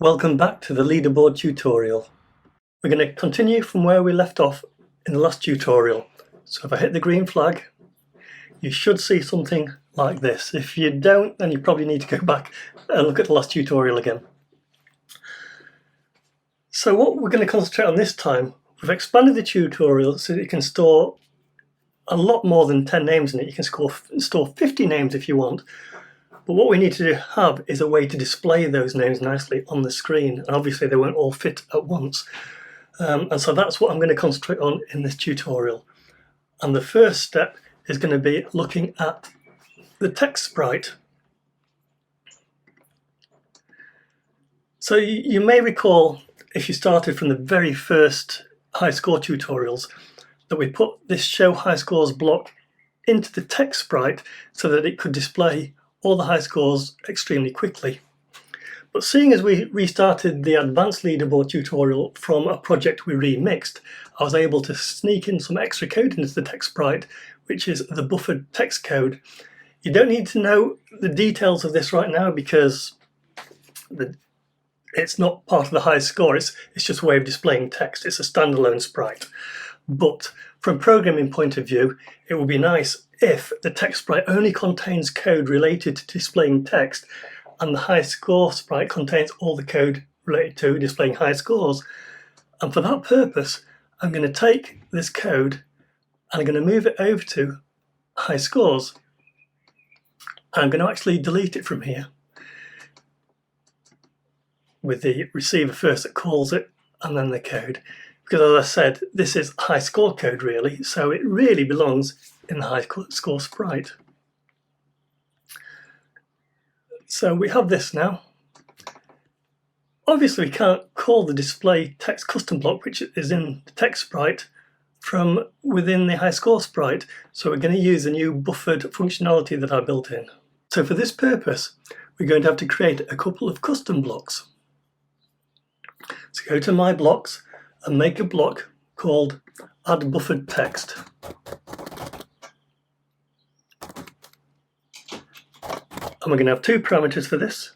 Welcome back to the Leaderboard tutorial. We're going to continue from where we left off in the last tutorial. So if I hit the green flag, you should see something like this. If you don't, then you probably need to go back and look at the last tutorial again. So what we're going to concentrate on this time, we've expanded the tutorial so that you can store a lot more than 10 names in it. You can store 50 names if you want. But what we need to have is a way to display those names nicely on the screen. And obviously they won't all fit at once. And so that's what I'm going to concentrate on in this tutorial. And the first step is going to be looking at the text sprite. So you may recall, if you started from the very first high score tutorials, that we put this show high scores block into the text sprite so that it could display all the high scores extremely quickly. But seeing as we restarted the advanced leaderboard tutorial from a project we remixed, I was able to sneak in some extra code into the text sprite, which is the buffered text code. You don't need to know the details of this right now because it's not part of the high score, it's just a way of displaying text. It's a standalone sprite. But from a programming point of view, it would be nice if the text sprite only contains code related to displaying text and the high score sprite contains all the code related to displaying high scores. And for that purpose, I'm going to take this code and I'm going to move it over to high scores. And I'm going to actually delete it from here with the receiver first that calls it and then the code. Because as I said, this is high score code really, so it really belongs in the high score sprite. So we have this now. Obviously we can't call the display text custom block, which is in the text sprite, from within the high score sprite. So we're going to use a new buffered functionality that I built in. So for this purpose, we're going to have to create a couple of custom blocks. So go to My Blocks and make a block called Add Buffered Text. And we're going to have two parameters for this.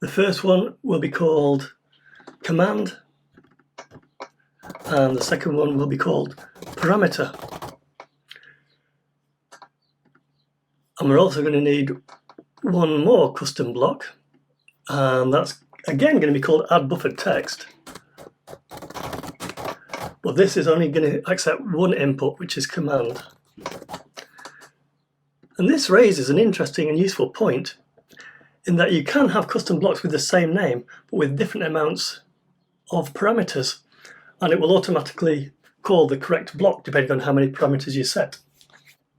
The first one will be called command, and the second one will be called parameter. And we're also going to need one more custom block, and that's again going to be called Add Buffered Text. But this is only going to accept one input, which is command. And this raises an interesting and useful point in that you can have custom blocks with the same name, but with different amounts of parameters, and it will automatically call the correct block depending on how many parameters you set.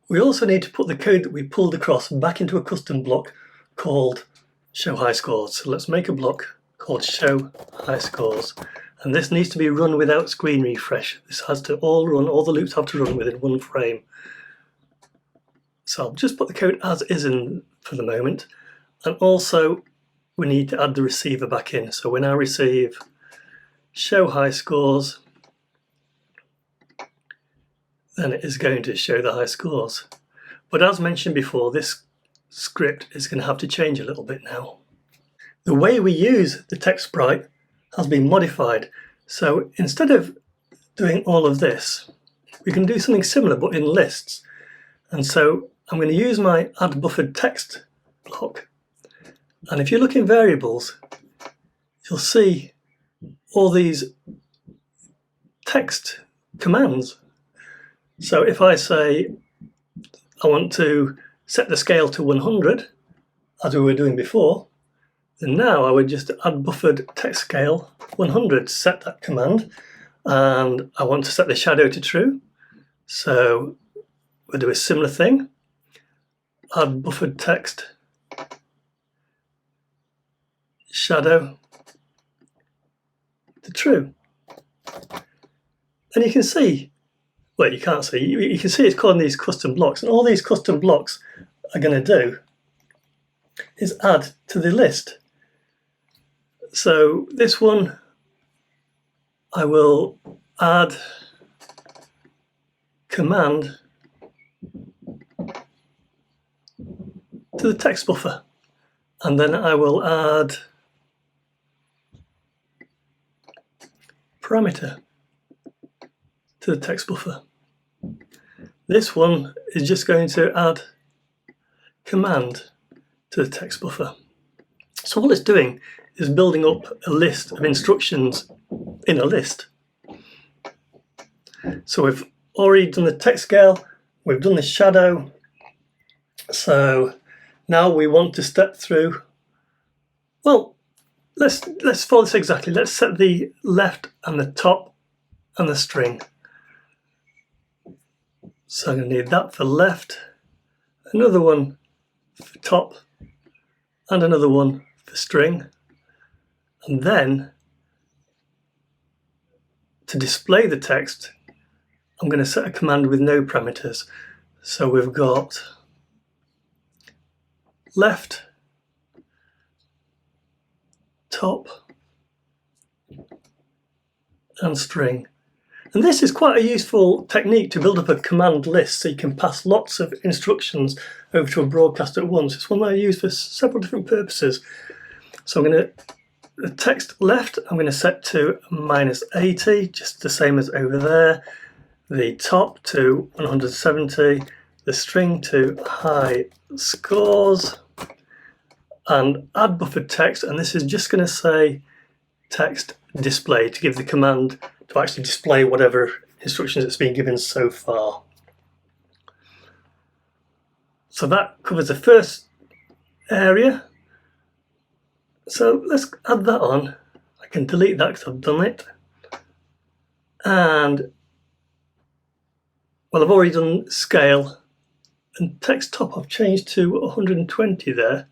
We also need to put the code that we pulled across back into a custom block called show high scores. So let's make a block called show high scores. And this needs to be run without screen refresh. This has to all the loops have to run within one frame. So I'll just put the code as is in for the moment. And also we need to add the receiver back in. So when I receive show high scores, then it is going to show the high scores. But as mentioned before, this script is going to have to change a little bit now. The way we use the text sprite has been modified. So instead of doing all of this, we can do something similar but in lists. And so I'm going to use my add buffered text block. And if you look in variables, you'll see all these text commands. So if I say I want to set the scale to 100, as we were doing before, then now I would just add buffered text scale 100, set that command, and I want to set the shadow to true. So we'll do a similar thing, add buffered text shadow to true. And you can see, well, you can't see, you can see it's calling these custom blocks, and all these custom blocks are going to do is add to the list. So this one, I will add command to the text buffer, and then I will add parameter to the text buffer. This one is just going to add command to the text buffer. So all it's doing is building up a list of instructions in a list. So we've already done the text scale, we've done the shadow, so now we want to step through, well, let's follow this exactly. Let's set the left and the top and the string. So I'm going to need that for left, another one for top, and another one for string. And then to display the text, I'm going to set a command with no parameters. So we've got left, top, and string. And this is quite a useful technique to build up a command list so you can pass lots of instructions over to a broadcast at once. It's one that I use for several different purposes. So I'm going to, the text left, I'm going to set to -80, just the same as over there. The top to 170, the string to high scores, and add buffered text, and this is just going to say text display to give the command to actually display whatever instructions it's been given so far. So that covers the first area. So let's add that on. I can delete that because I've done it. And well, I've already done scale, and text top I've changed to 120 there.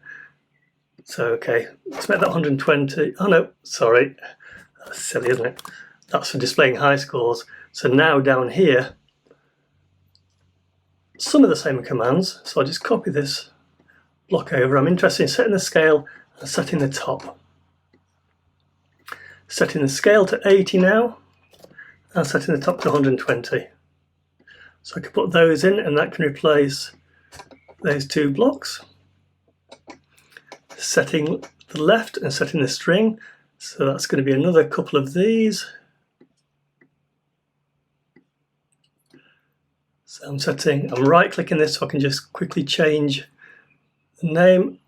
So okay, let's make that 120. Oh no, sorry, that's silly, isn't it? That's for displaying high scores. So now down here, some of the same commands. So I'll just copy this block over. I'm interested in setting the scale and setting the top. Setting the scale to 80 now, and setting the top to 120. So I can put those in, and that can replace those two blocks. Setting the left and setting the string. So that's going to be another couple of these. So I'm right clicking this so I can just quickly change the name,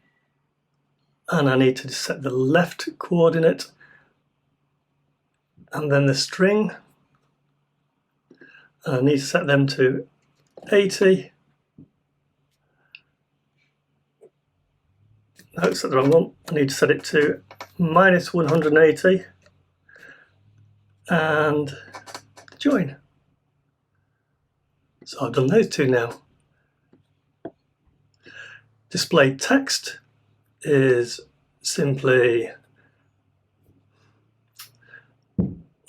and I need to set the left coordinate and then the string, and I need to set them to 80. No, set the wrong one. I need to set it to -180 and join. So I've done those two now. Display text is simply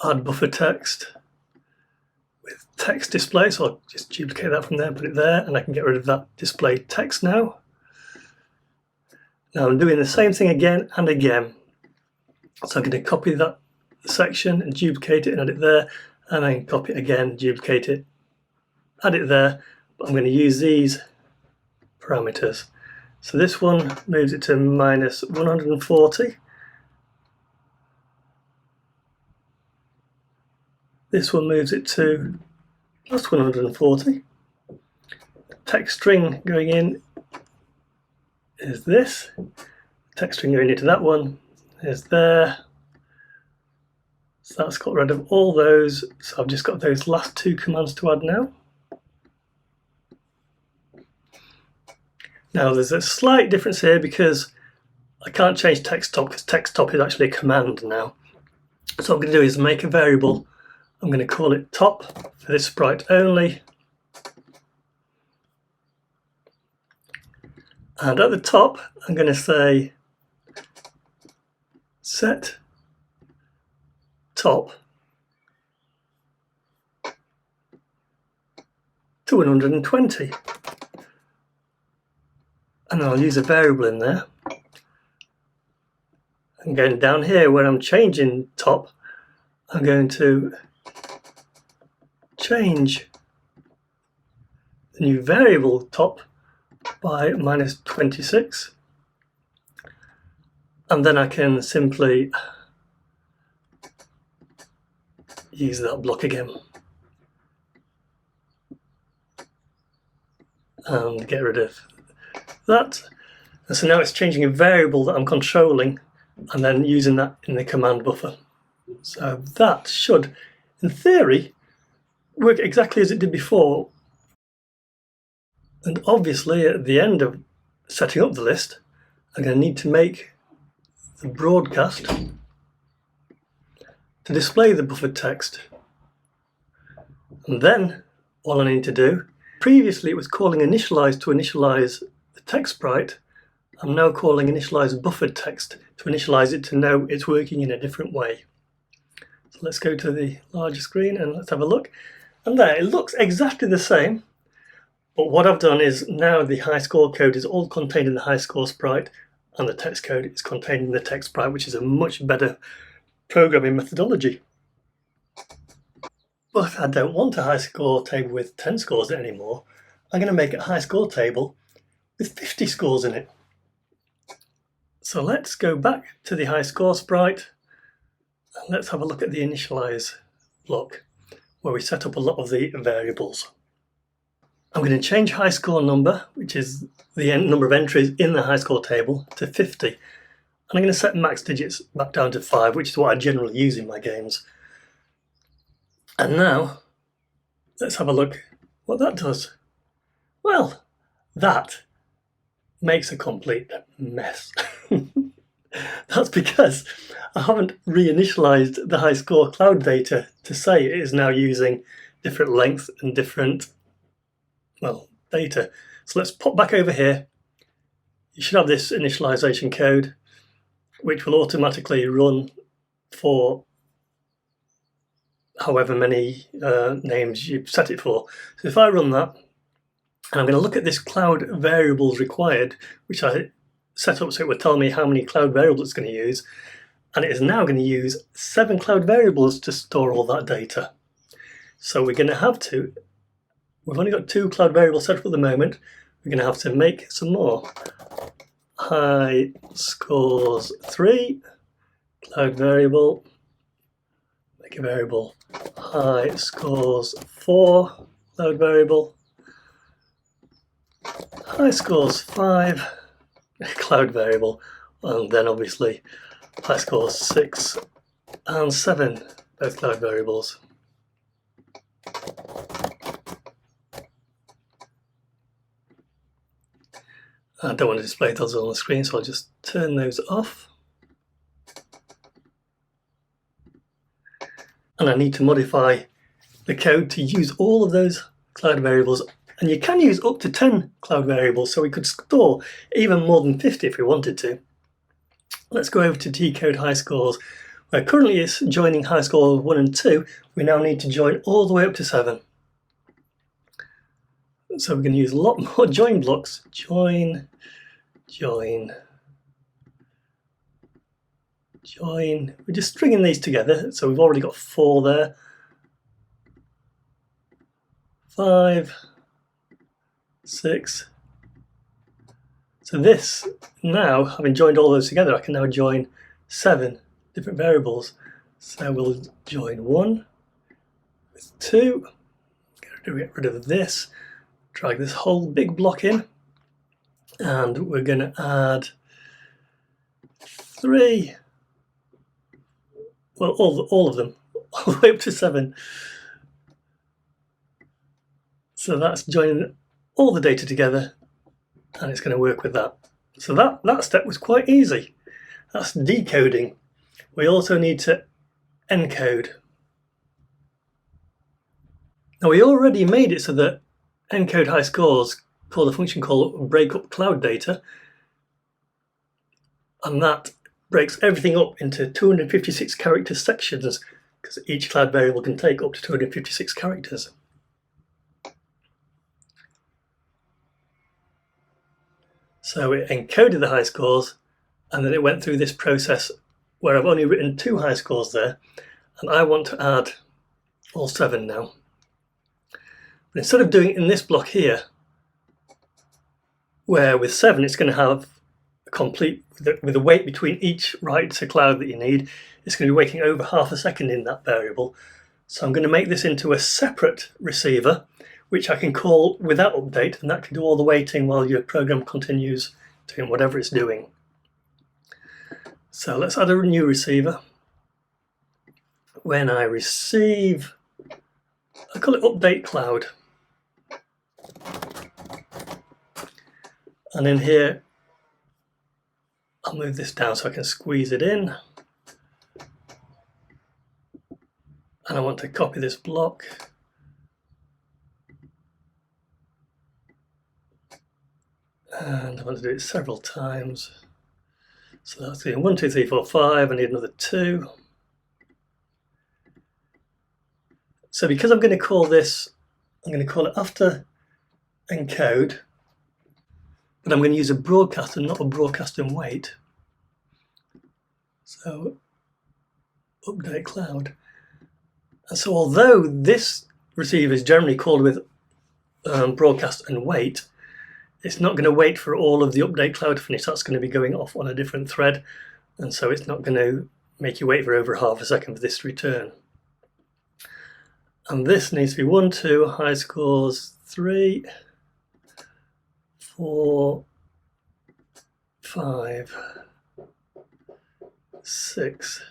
add buffer text with text display. So I'll just duplicate that from there, put it there, and I can get rid of that display text now. Now I'm doing the same thing again and again. So I'm going to copy that section and duplicate it and add it there, and then copy it again, duplicate it, add it there. But I'm going to use these parameters. So this one moves it to -140. This one moves it to +140. Text string going in is this. Text string going into that one is there. So that's got rid of all those. So I've just got those last two commands to add now. Now there's a slight difference here because I can't change text top because text top is actually a command now. So what I'm going to do is make a variable. I'm going to call it top for this sprite only. And at the top, I'm going to say set top to 120. And I'll use a variable in there. And going down here where I'm changing top, I'm going to change the new variable top by -26, and then I can simply use that block again and get rid of that. And so now it's changing a variable that I'm controlling and then using that in the command buffer. So that should, in theory, work exactly as it did before. And obviously at the end of setting up the list, I'm going to need to make the broadcast to display the buffered text. And then all I need to do, previously it was calling initialize to initialize the text sprite. I'm now calling initialize buffered text to initialize it to know it's working in a different way. So let's go to the larger screen and let's have a look. And there, it looks exactly the same. But what I've done is now the high score code is all contained in the high score sprite and the text code is contained in the text sprite, which is a much better programming methodology. But I don't want a high score table with 10 scores anymore. I'm going to make a high score table with 50 scores in it. So let's go back to the high score sprite and let's have a look at the initialize block where we set up a lot of the variables. I'm going to change high score number, which is the number of entries in the high score table, to 50. And I'm going to set max digits back down to 5, which is what I generally use in my games. And now, let's have a look what that does. Well, that makes a complete mess. That's because I haven't reinitialized the high score cloud data to say it is now using different length and different, well, data. So let's pop back over here. You should have this initialization code, which will automatically run for however many names you've set it for. So if I run that, and I'm going to look at this cloud variables required, which I set up so it would tell me how many cloud variables it's going to use. And it is now going to use 7 cloud variables to store all that data. So we're going to have to, we've only got 2 cloud variables set up at the moment. We're going to have to make some more. High scores 3, cloud variable, make a variable. High scores 4, cloud variable. High scores 5, cloud variable, and then obviously high scores 6 and 7, both cloud variables. I don't want to display those on the screen, so I'll just turn those off. And I need to modify the code to use all of those cloud variables. And you can use up to 10 cloud variables, so we could store even more than 50 if we wanted to. Let's go over to decode high scores, where currently it's joining high score 1 and 2. We now need to join all the way up to 7. So we're going to use a lot more join blocks. Join, join, join. We're just stringing these together, so we've already got 4 there. 5, 6. So this, now, having joined all those together, I can now join 7 different variables. So we'll join 1 with 2, get rid of this, drag this whole big block in, and we're going to add 3, well, all of them, all the way up to 7. So that's joining all the data together, and it's going to work with that. So that step was quite easy. That's decoding. We also need to encode. Now we already made it so that encode high scores call a function called breakup cloud data, and that breaks everything up into 256 character sections, because each cloud variable can take up to 256 characters. So it encoded the high scores, and then it went through this process where I've only written 2 high scores there, and I want to add all 7 now. But instead of doing it in this block here, where with 7 it's going to have a complete, with a wait between each write to cloud that you need, it's going to be waiting over half a second in that variable. So I'm going to make this into a separate receiver, which I can call without update, and that can do all the waiting while your program continues doing whatever it's doing. So let's add a new receiver. When I receive, I call it update cloud. And in here, I'll move this down so I can squeeze it in. And I want to copy this block. And I want to do it several times. So that's the 1, 2, 3, 4, 5. I need another 2. So because I'm going to call this, I'm going to call it after encode, but I'm going to use a broadcast and not a broadcast and wait. So update cloud. And so although this receiver is generally called with broadcast and wait, it's not going to wait for all of the update cloud to finish. That's going to be going off on a different thread, and so it's not going to make you wait for over half a second for this to return. And this needs to be 1, 2, high scores 3, 4, 5, 6,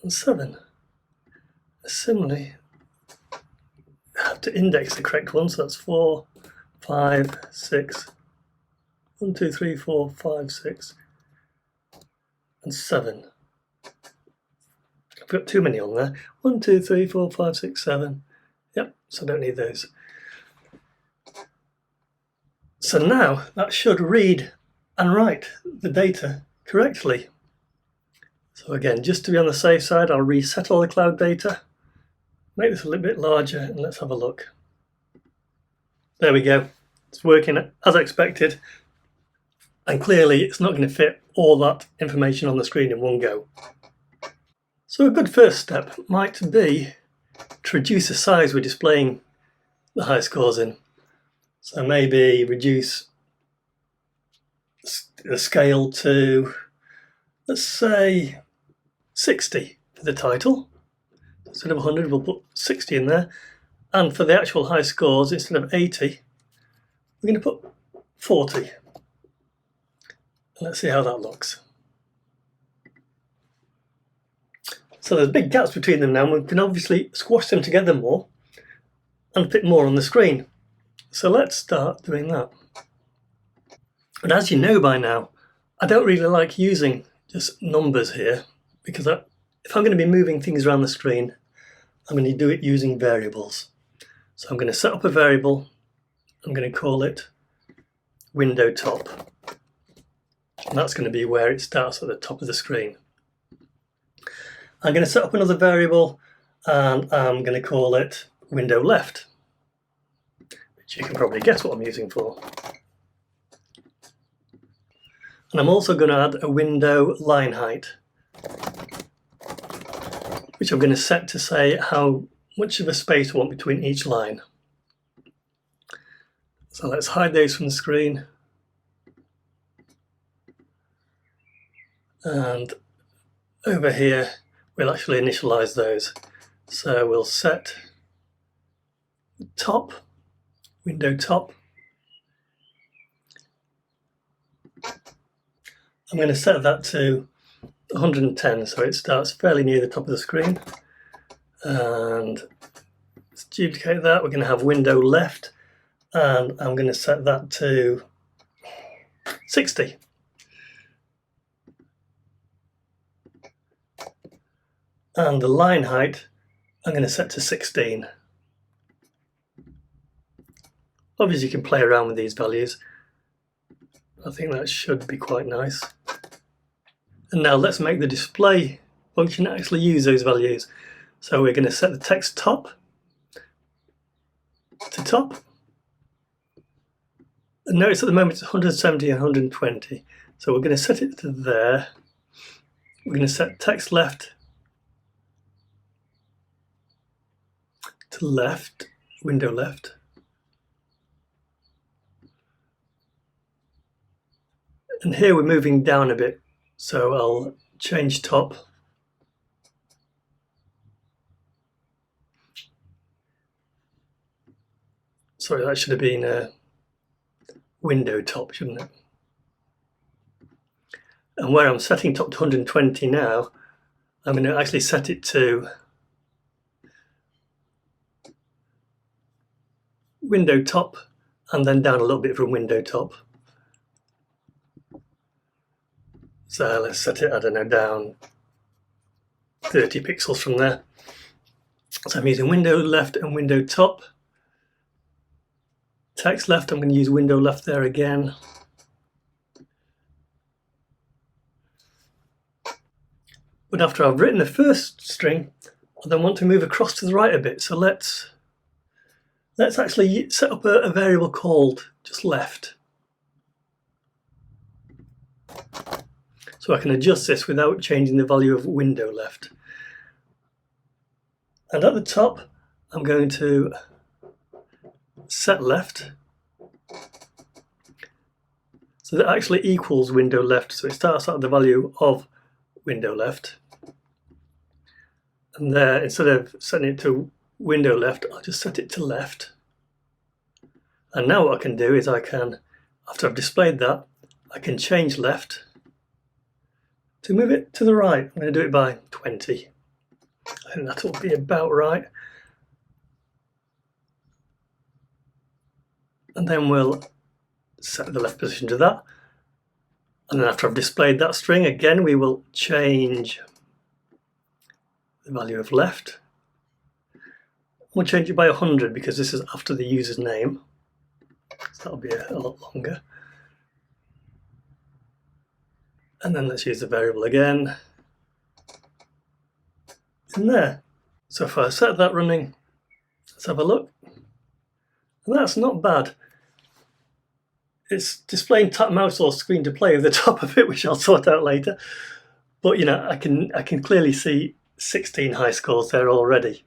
and 7. Similarly, I have to index the correct one, so that's 4, 5, 6, 1, 2, 3, 4, 5, 6, and 7. I've got too many on there. 1, 2, 3, 4, 5, 6, 7. Yep, so I don't need those. So now that should read and write the data correctly. So again, just to be on the safe side, I'll reset all the cloud data, make this a little bit larger, and let's have a look. There we go. It's working as expected. And clearly it's not going to fit all that information on the screen in one go. So a good first step might be to reduce the size we're displaying the high scores in. So maybe reduce the scale to, let's say, 60 for the title. Instead of 100, we'll put 60 in there. And for the actual high scores, instead of 80, we're going to put 40. Let's see how that looks. So there's big gaps between them now, and we can obviously squash them together more and fit more on the screen. So let's start doing that. And as you know by now, I don't really like using just numbers here, because if I'm going to be moving things around the screen, I'm going to do it using variables. So I'm going to set up a variable. I'm going to call it window top. And that's going to be where it starts at the top of the screen. I'm going to set up another variable, and I'm going to call it window left, which you can probably guess what I'm using for. And I'm also going to add a window line height, which I'm going to set to say how much of a space I want between each line. So let's hide those from the screen. And over here, we'll actually initialize those. So we'll set top, window top. I'm going to set that to 110, so it starts fairly near the top of the screen. And let's duplicate that. We're going to have window left, and I'm going to set that to 60. And the line height, I'm going to set to 16. Obviously you can play around with these values. I think that should be quite nice. And now let's make the display function actually use those values. So we're going to set the text top to top. And notice at the moment it's 170 and 120. So we're going to set it to there. We're going to set text left to left, window left. And here we're moving down a bit, so I'll change top Sorry, that should have been a window top, shouldn't it? And where I'm setting top to 120 now, I'm going to actually set it to window top and then down a little bit from window top. So let's set it, I don't know, down 30 pixels from there. So I'm using window left and window top. Text left, I'm going to use window left there again. But after I've written the first string, I then want to move across to the right a bit. So let's actually set up a variable called just left. So I can adjust this without changing the value of window left. And at the top, I'm going to set left. So that actually equals window left. So it starts at the value of window left. And there, instead of setting it to window left, I'll just set it to left. And now what I can do is I can, after I've displayed that, I can change left to move it to the right. I'm going to do it by 20. I think that'll be about right. And then we'll set the left position to that. And then after I've displayed that string, again, we will change the value of left. We'll change it by 100 because this is after the user's name. So that'll be a lot longer. And then let's use the variable again. In there. So if I set that running, let's have a look. And that's not bad. It's displaying tap mouse or screen to play over the top of it, which I'll sort out later. But you know, I can clearly see 16 high scores there already.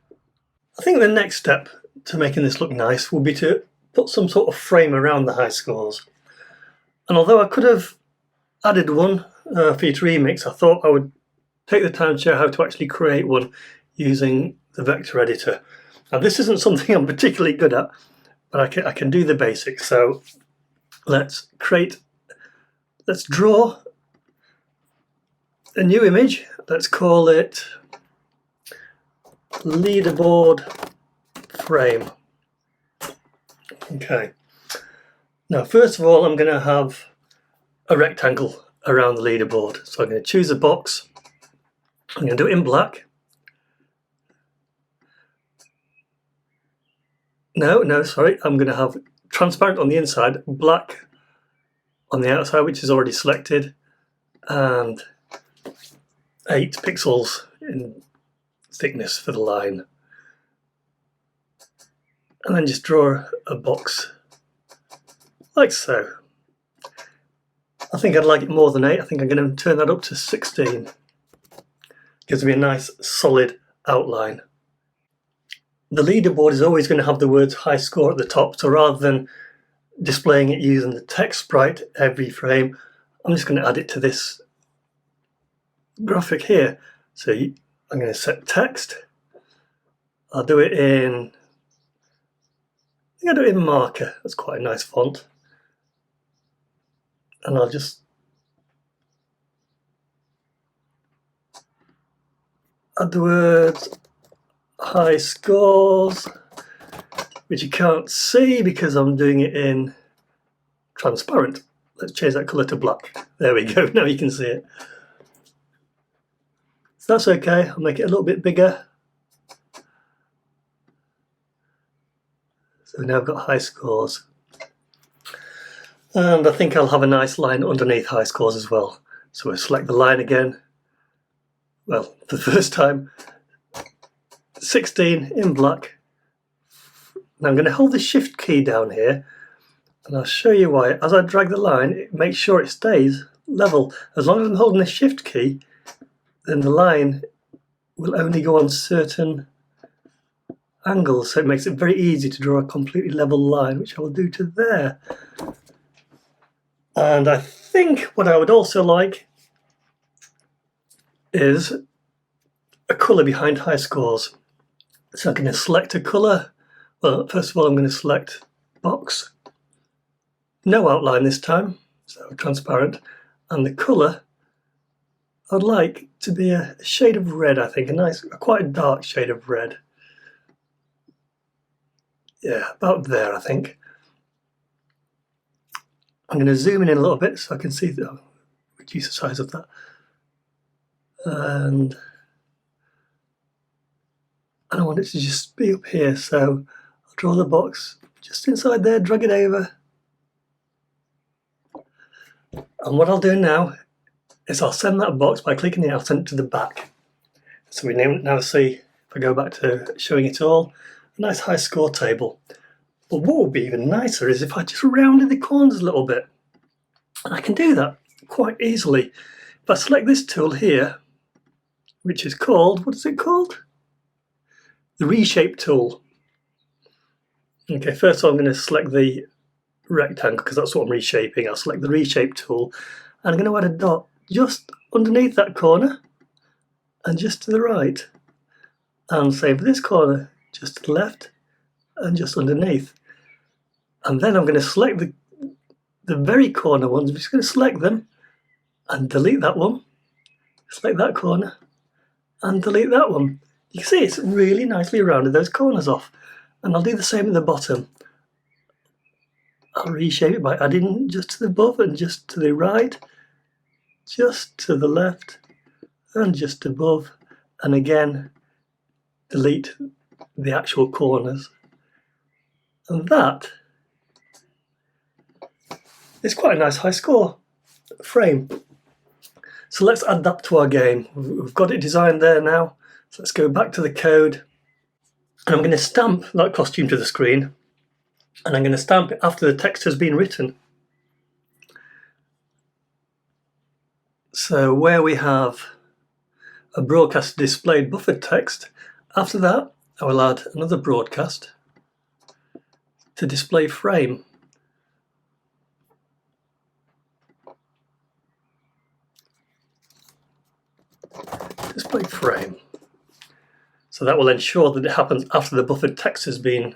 I think the next step to making this look nice will be to put some sort of frame around the high scores. And although I could have added one for you to remix, I thought I would take the time to show how to actually create one using the vector editor. Now this isn't something I'm particularly good at, but I can do the basics. So let's draw a new image. Let's call it Leaderboard frame. Okay. Now first of all, I'm going to have a rectangle around the leaderboard. So I'm going to choose a box. I'm going to do it in black. No, sorry. I'm going to have transparent on the inside, black on the outside, which is already selected, and 8 pixels in thickness for the line. And then just draw a box like so. I think I'd like it more than 8. I think I'm going to turn that up to 16. Gives me a nice solid outline. The leaderboard is always going to have the words high score at the top, so rather than displaying it using the text sprite every frame, I'm just going to add it to this graphic here. So I'm going to set text. I'll do it in, I think I'll do it in marker. That's quite a nice font. And I'll just add the words high scores, which you can't see because I'm doing it in transparent. Let's change that colour to black. There we go, now you can see it. So that's okay, I'll make it a little bit bigger. So now I've got high scores. And I think I'll have a nice line underneath high scores as well. So we'll select the line again. Well, for the first time, 16 in black. Now I'm going to hold the shift key down here and I'll show you why. As I drag the line, it makes sure it stays level. As long as I'm holding the shift key, then the line will only go on certain angles, so it makes it very easy to draw a completely level line, which I will do to there. And I think what I would also like is a colour behind high scores. So I'm going to select a colour. Well, first of all, I'm going to select box. No outline this time, so transparent. And the colour I'd like to be a shade of red, I think, quite a dark shade of red. Yeah, about there, I think. I'm going to zoom in a little bit so I can see reduce the size of that. And I want it to just be up here, so I'll draw the box just inside there, drag it over. And what I'll do now is I'll send that box by clicking it, I'll send it to the back. So we now see, if I go back to showing it all, a nice high score table. But what would be even nicer is if I just rounded the corners a little bit. And I can do that quite easily. If I select this tool here, which is called, what is it called? The reshape tool. Okay, first of all I'm going to select the rectangle because that's what I'm reshaping. I'll select the reshape tool and I'm going to add a dot just underneath that corner and just to the right. And same for this corner, just to the left and just underneath. And then I'm going to select the very corner ones. I'm just going to select them and delete that one. Select that corner and delete that one. You can see it's really nicely rounded those corners off. And I'll do the same at the bottom. I'll reshape it by adding just to the above and just to the right, just to the left and just above. And again, delete the actual corners. And that is quite a nice high score frame. So let's add that to our game. We've got it designed there now. So let's go back to the code. And I'm going to stamp that costume to the screen. And I'm going to stamp it after the text has been written. So where we have a broadcast displayed buffered text, after that I will add another broadcast to display frame. Display frame. So that will ensure that it happens after the buffered text has been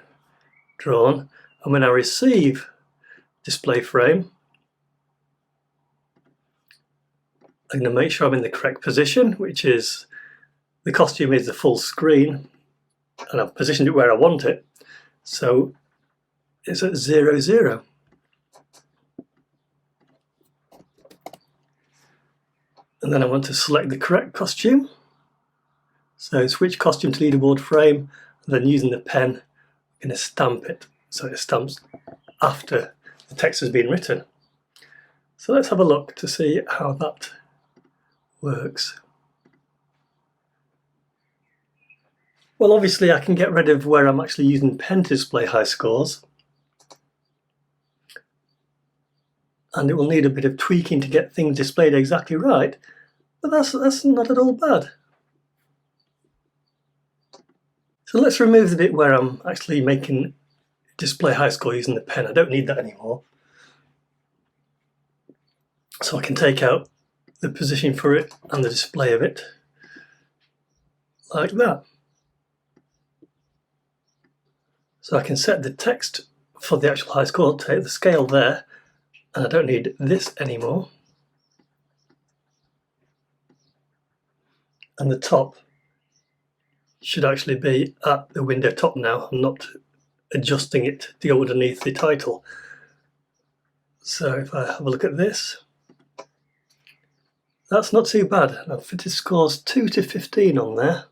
drawn. And when I receive display frame, I'm going to make sure I'm in the correct position, which is the costume is the full screen and I've positioned it where I want it. So it's at 0, 0. And then I want to select the correct costume. So switch costume to leaderboard frame, and then using the pen, I'm going to stamp it. So it stamps after the text has been written. So let's have a look to see how that works. Well, obviously I can get rid of where I'm actually using pen to display high scores. And it will need a bit of tweaking to get things displayed exactly right, but that's not at all bad. So let's remove the bit where I'm actually making display high score using the pen. I don't need that anymore. So I can take out the position for it and the display of it like that. So I can set the text for the actual high score, take the scale there, and I don't need this anymore. And the top should actually be at the window top now. I'm not adjusting it to go underneath the title. So if I have a look at this, that's not too bad. I've fitted scores 2 to 15 on there.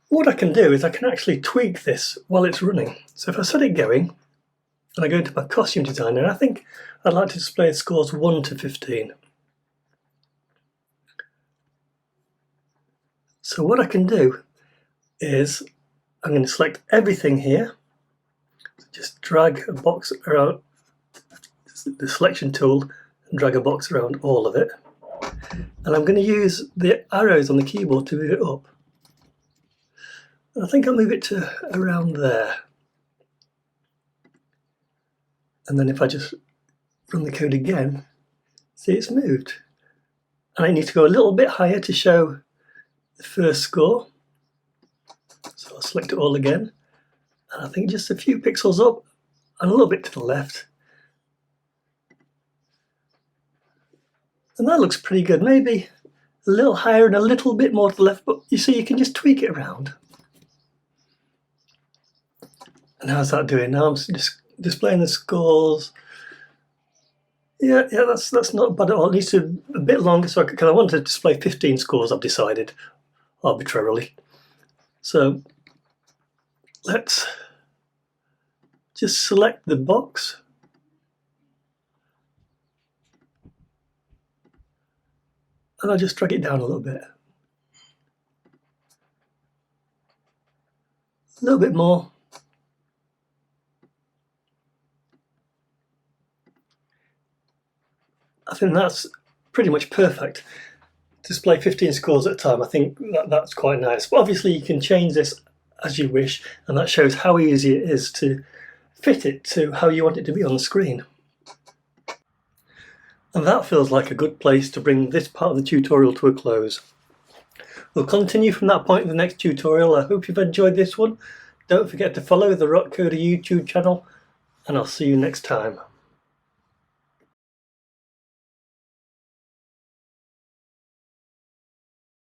What I can do is I can actually tweak this while it's running. So if I set it going, and I go into my costume designer, I think I'd like to display scores 1 to 15. So what I can do is I'm going to select everything here. Just drag a box around the selection tool and drag a box around all of it. And I'm going to use the arrows on the keyboard to move it up. I think I'll move it to around there. And then if I just run the code again, see it's moved. And I need to go a little bit higher to show the first score. So I'll select it all again. And I think just a few pixels up, and a little bit to the left. And that looks pretty good. Maybe a little higher and a little bit more to the left, but you see you can just tweak it around. And how's that doing? Now I'm just displaying the scores. Yeah, that's not bad at all. It needs to be a bit longer, so because I want to display 15 scores, I've decided arbitrarily. So let's just select the box. And I'll just drag it down a little bit. A little bit more. I think that's pretty much perfect. Display 15 scores at a time. I think that's quite nice. But obviously you can change this as you wish, and that shows how easy it is to fit it to how you want it to be on the screen. And that feels like a good place to bring this part of the tutorial to a close. We'll continue from that point in the next tutorial. I hope you've enjoyed this one. Don't forget to follow the RokCoder YouTube channel, and I'll see you next time.